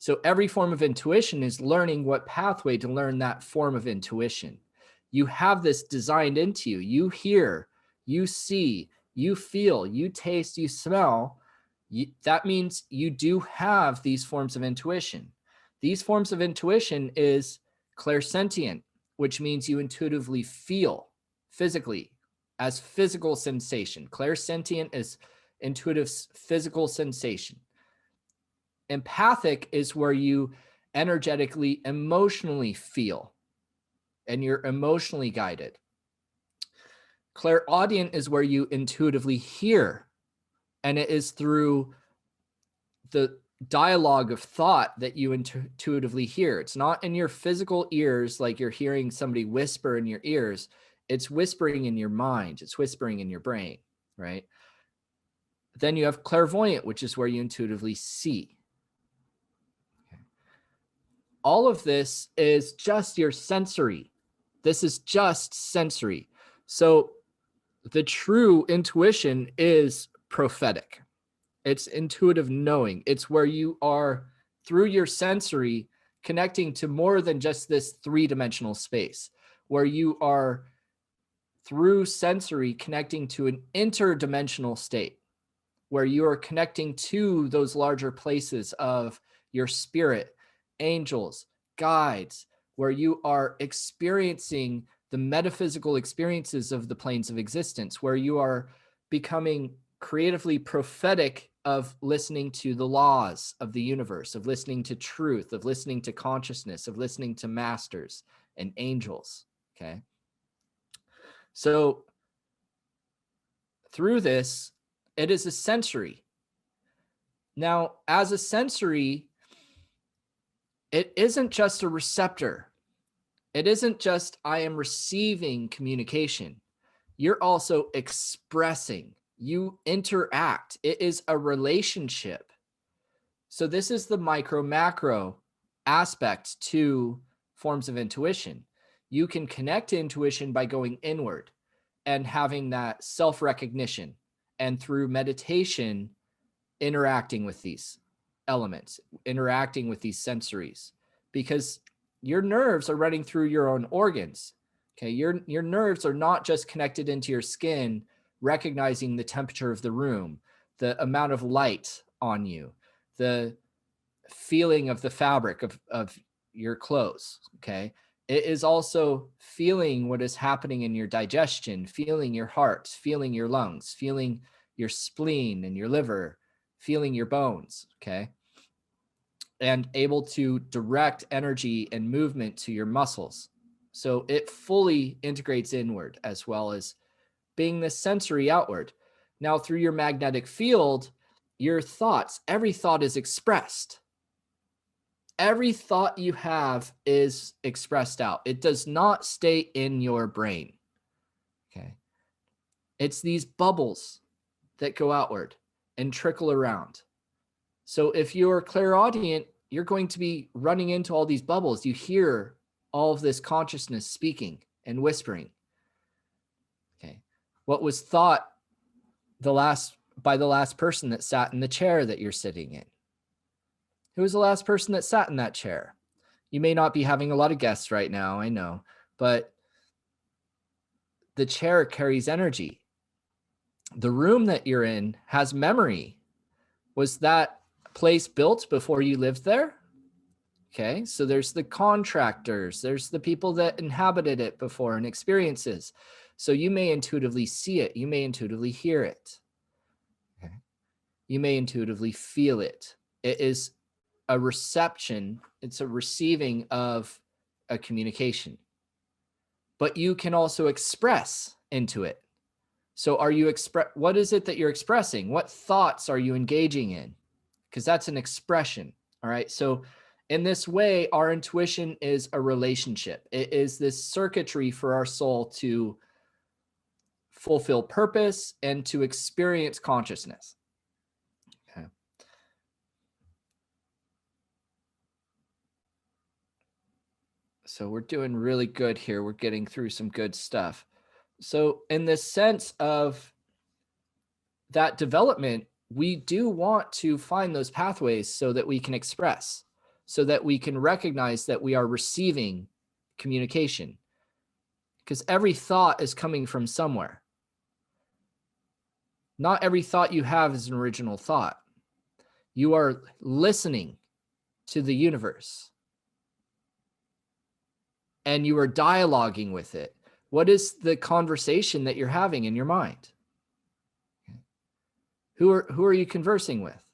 So every form of intuition is learning what pathway to learn that form of intuition. You have this designed into you. You hear, you see, you feel, you taste, you smell. That means you do have these forms of intuition. These forms of intuition is clairsentient, which means you intuitively feel physically as physical sensation. Clairsentient is intuitive physical sensation. Empathic is where you energetically, emotionally feel, and you're emotionally guided. Clairaudient is where you intuitively hear, and it is through the dialogue of thought that you intuitively hear. It's not in your physical ears like you're hearing somebody whisper in your ears. It's whispering in your mind. It's whispering in your brain, right? Then you have clairvoyant, which is where you intuitively see. Okay. All of this is just your sensory. This is just sensory. So the true intuition is prophetic. It's intuitive knowing. It's where you are, through your sensory, connecting to more than just this three-dimensional space, where you are, through sensory, connecting to an interdimensional state, where you are connecting to those larger places of your spirit, angels, guides, where you are experiencing the metaphysical experiences of the planes of existence, where you are becoming creatively prophetic of listening to the laws of the universe, of listening to truth, of listening to consciousness, of listening to masters and angels. Okay. So through this, it is a sensory. Now, as a sensory, it isn't just a receptor. It isn't just, I am receiving communication. You're also expressing. You interact. It is a relationship. So this is the micro macro aspect to forms of intuition. You can connect to intuition by going inward and having that self-recognition, and through meditation, interacting with these elements, interacting with these sensories, because your nerves are running through your own organs. Okay, your nerves are not just connected into your skin, recognizing the temperature of the room, the amount of light on you, the feeling of the fabric of your clothes. Okay, it is also feeling what is happening in your digestion, feeling your heart, feeling your lungs, feeling your spleen and your liver, feeling your bones. Okay, and able to direct energy and movement to your muscles. So it fully integrates inward as well as being the sensory outward. Now, through your magnetic field, your thoughts, every thought is expressed. Every thought you have is expressed out. It does not stay in your brain. Okay. It's these bubbles that go outward and trickle around. So if you're clairaudient, you're going to be running into all these bubbles. You hear all of this consciousness speaking and whispering. Okay. What was thought by the last person that sat in the chair that you're sitting in? Who was the last person that sat in that chair? You may not be having a lot of guests right now, I know, but the chair carries energy. The room that you're in has memory. Was that place built before you lived there? Okay, so there's the contractors, there's the people that inhabited it before and experiences. So you may intuitively see it, you may intuitively hear it. Okay. You may intuitively feel it. It is a reception, it's a receiving of a communication. But you can also express into it. So what is it that you're expressing? What thoughts are you engaging in? Because that's an expression. All right. So in this way, our intuition is a relationship. It is this circuitry for our soul to fulfill purpose and to experience consciousness. Okay. So we're doing really good here. We're getting through some good stuff. So in the sense of that development, we do want to find those pathways so that we can express. so that we can recognize that we are receiving communication. Because every thought is coming from somewhere. Not every thought you have is an original thought. You are listening to the universe, and you are dialoguing with it. What is the conversation that you're having in your mind? Who are you conversing with?